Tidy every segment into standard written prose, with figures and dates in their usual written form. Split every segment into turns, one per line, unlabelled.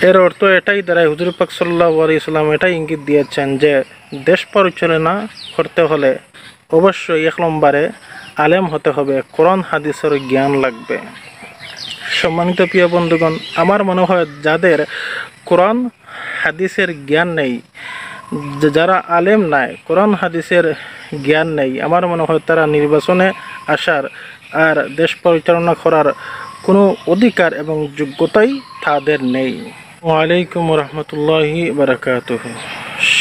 এর অর্থ এটাই দাঁড়ায়, হুজুর পাক সাল্লাল্লাহু আলাইহি সাল্লাম এটাই ইঙ্গিত দিয়েছেন যে দেশ পরিচালনা করতে হলে অবশ্যই এক নম্বরে আলেম হতে হবে, কোরআন হাদিসের জ্ঞান লাগবে। সম্মানিত প্রিয় বন্ধুগণ, আমার মনে হয় যাদের কোরআন হাদিসের জ্ঞান নেই, যারা আলেম নাই, কোরআন হাদিসের জ্ঞান নেই, আমার মনে হয় তারা নির্বাচনে আসার আর দেশ পরিচালনা করার কোনো অধিকার এবং যোগ্যতাই তাদের নেই। ওয়ালাইকুম রহমতুল্লাহি বারাকাতুহু।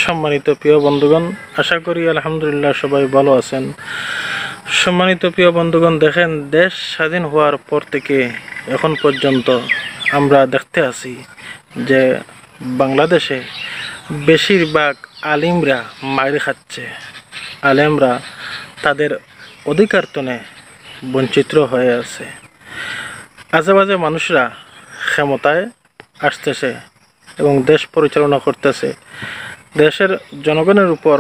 সম্মানিত প্রিয় বন্ধুগণ, আশা করি আলহামদুলিল্লাহ সবাই ভালো আছেন। সম্মানিত প্রিয় বন্ধুগণ, দেখেন, দেশ স্বাধীন হওয়ার পর থেকে এখন পর্যন্ত আমরা দেখতে আছি যে বাংলাদেশে বেশিরভাগ আলিমরা মাইর খাচ্ছে। আলেমরা তাদের অধিকার তনে বঞ্চিত হয়ে আছে। আজে বাজে মানুষরা ক্ষমতায় আসতেছে এবং দেশ পরিচালনা করতেছে। দেশের জনগণের উপর,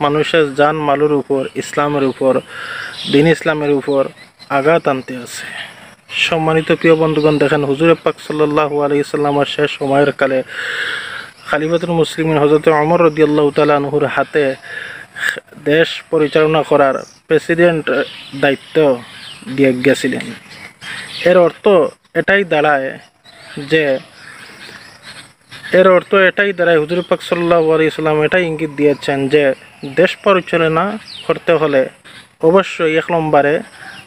মানুষের জান মালের উপর, ইসলামের উপর, দিন ইসলামের উপর আঘাত আনতে আছে। সম্মানিত প্রিয় বন্ধুগণ, দেখেন, হুজুর পাক সাল্লাল্লাহু আলাইহি সাল্লামের শেষ সময়ের কালে খলিফাতুল মুসলিমিন হযরত ওমর রাদিয়াল্লাহু তাআলা আনহুর হাতে দেশ পরিচালনা করার প্রেসিডেন্ট দায়িত্ব দিয়ে গেছিলেন। এর অর্থ এটাই দাঁড়ায় যে হুজুর পাক সাল্লাল্লাহু আলাইহি সাল্লাম এটাই ইঙ্গিত দিয়েছেন যে দেশ পরিচালনা করতে হলে অবশ্যই এক নম্বরে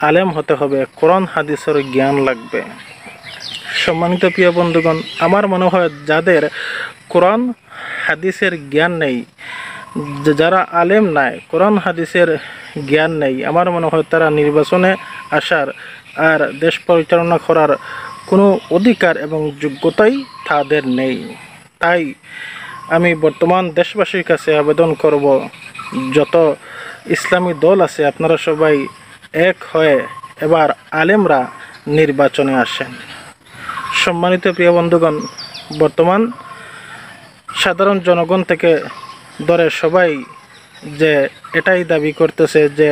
আলেম হতে হবে, কোরআন হাদিসের জ্ঞান লাগবে। সম্মানিত প্রিয় বন্ধুগণ, আমার মনে হয় যাদের কোরআন হাদিসের জ্ঞান নেই, যারা আলেম নাই, কোরআন হাদিসের জ্ঞান নেই, আমার মনে হয় তারা নির্বাচনে আসার আর দেশ পরিচালনা করার কোনো অধিকার এবং যোগ্যতাই তাদের নেই। তাই আমি বর্তমান দেশবাসীর কাছে আবেদন করব, যত ইসলামী দল আছে আপনারা সবাই এক হয়ে এবার আলেমরা নির্বাচনে আসেন। সম্মানিত প্রিয় বন্ধুগণ, বর্তমান সাধারণ জনগণ থেকে ধরে সবাই যে এটাই দাবি করতেছে যে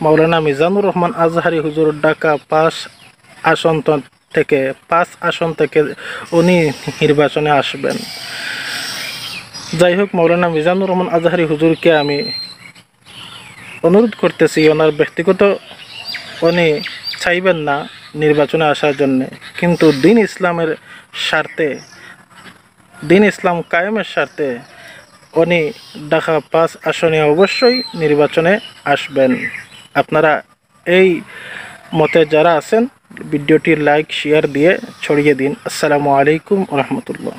মাওলানা মিজানুর রহমান আজহারি হুজুর ঢাকা 5 আসন থেকে উনি নির্বাচনে আসবেন। যাই হোক, মাওলানা মিজানুর রহমান আজহারি হুজুরকে আমি অনুরোধ করতেছি, ওনার ব্যক্তিগত উনি চাইবেন না নির্বাচনে আসার জন্যে, কিন্তু দিন ইসলামের স্বার্থে, দিন ইসলাম কায়েমের স্বার্থে উনি ঢাকা 5 আসনে অবশ্যই নির্বাচনে আসবেন। আপনারা এই মতে যারা আছেন ভিডিওটি লাইক শেয়ার দিয়ে ছড়িয়ে দিন। আসসালামু আলাইকুম রহমতুল্লাহ।